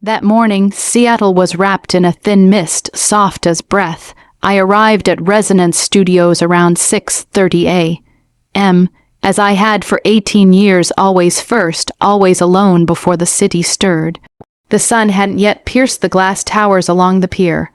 That morning, Seattle was wrapped in a thin mist, soft as breath. I arrived at Resonance Studios around 6:30 a.m., as I had for 18 years, always first, always alone before the city stirred. The sun hadn't yet pierced the glass towers along the pier.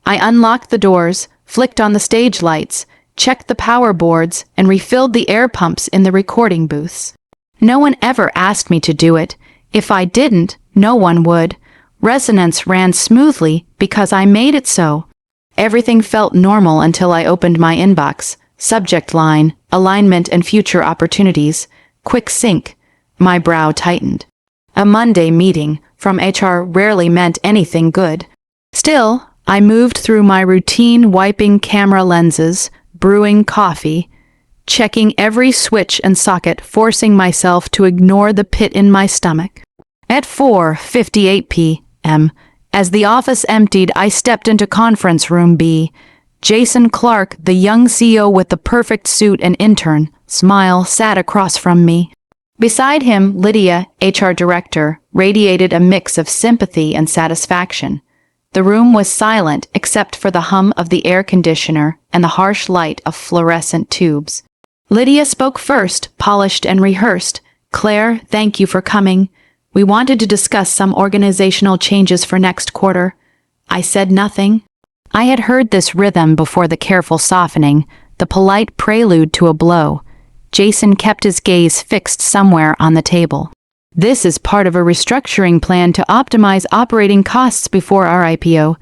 I unlocked the doors, flicked on the stage lights, checked the power boards, and refilled the air pumps in the recording booths. No one ever asked me to do it. If I didn't, no one would. Resonance ran smoothly because I made it so. Everything felt normal until I opened my inbox. Subject line, alignment and future opportunities. Quick sync. My brow tightened. A Monday meeting from HR rarely meant anything good. Still, I moved through my routine, wiping camera lenses, brewing coffee, checking every switch and socket, forcing myself to ignore the pit in my stomach. At 4:58 p.m., as the office emptied, I stepped into conference room B. Jason Clark, the young CEO with the perfect suit and intern smile, sat across from me. Beside him, Lydia, HR director, radiated a mix of sympathy and satisfaction. The room was silent except for the hum of the air conditioner and the harsh light of fluorescent tubes. Lydia spoke first, polished and rehearsed. "Claire, thank you for coming. We wanted to discuss some organizational changes for next quarter." I said nothing. I had heard this rhythm before, the careful softening, the polite prelude to a blow. Jason kept his gaze fixed somewhere on the table. "This is part of a restructuring plan to optimize operating costs before our IPO.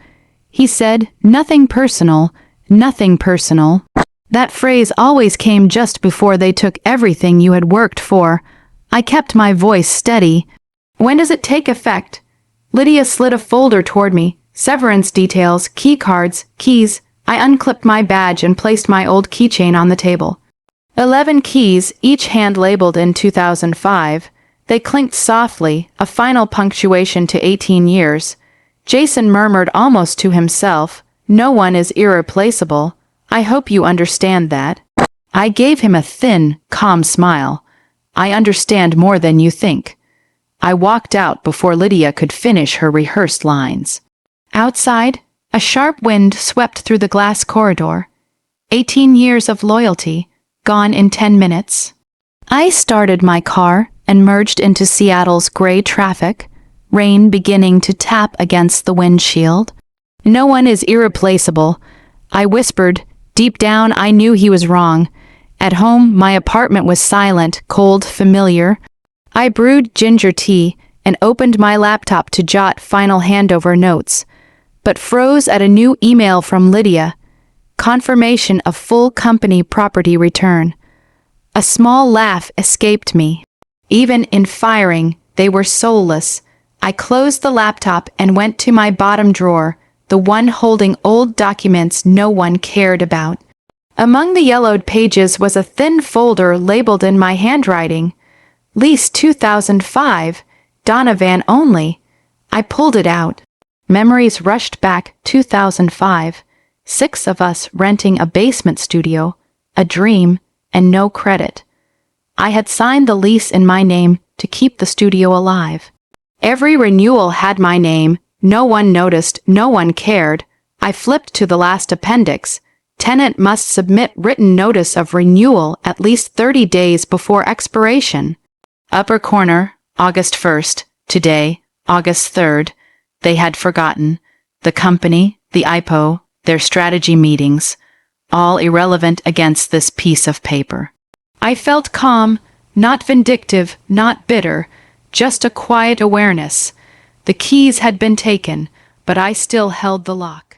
He said, "Nothing personal, nothing personal." That phrase always came just before they took everything you had worked for. I kept my voice steady. "When does it take effect?" Lydia slid a folder toward me. "Severance details, key cards, keys." I unclipped my badge and placed my old keychain on the table. 11 keys, each hand-labeled in 2005. They clinked softly, a final punctuation to 18 years. Jason murmured almost to himself, "No one is irreplaceable. I hope you understand that." I gave him a thin, calm smile. "I understand more than you think." I walked out before Lydia could finish her rehearsed lines. Outside, a sharp wind swept through the glass corridor. 18 years of loyalty, gone in 10 minutes. I started my car and merged into Seattle's gray traffic, rain beginning to tap against the windshield. "No one is irreplaceable," I whispered. Deep down, I knew he was wrong. At home, my apartment was silent, cold, familiar. I brewed ginger tea and opened my laptop to jot final handover notes, but froze at a new email from Lydia. Confirmation of full company property return. A small laugh escaped me. Even in firing, they were soulless. I closed the laptop and went to my bottom drawer, the one holding old documents no one cared about. Among the yellowed pages was a thin folder labeled in my handwriting. Lease 2005, Donovan only. I pulled it out. Memories rushed back. 2005. 6 of us renting a basement studio, a dream, and no credit. I had signed the lease in my name to keep the studio alive. Every renewal had my name. No one noticed, no one cared. I flipped to the last appendix. Tenant must submit written notice of renewal at least 30 days before expiration. Upper corner, August 1st. Today, August 3rd. They had forgotten. The company, the IPO, their strategy meetings, all irrelevant against this piece of paper. I felt calm, not vindictive, not bitter, just a quiet awareness. The keys had been taken, but I still held the lock.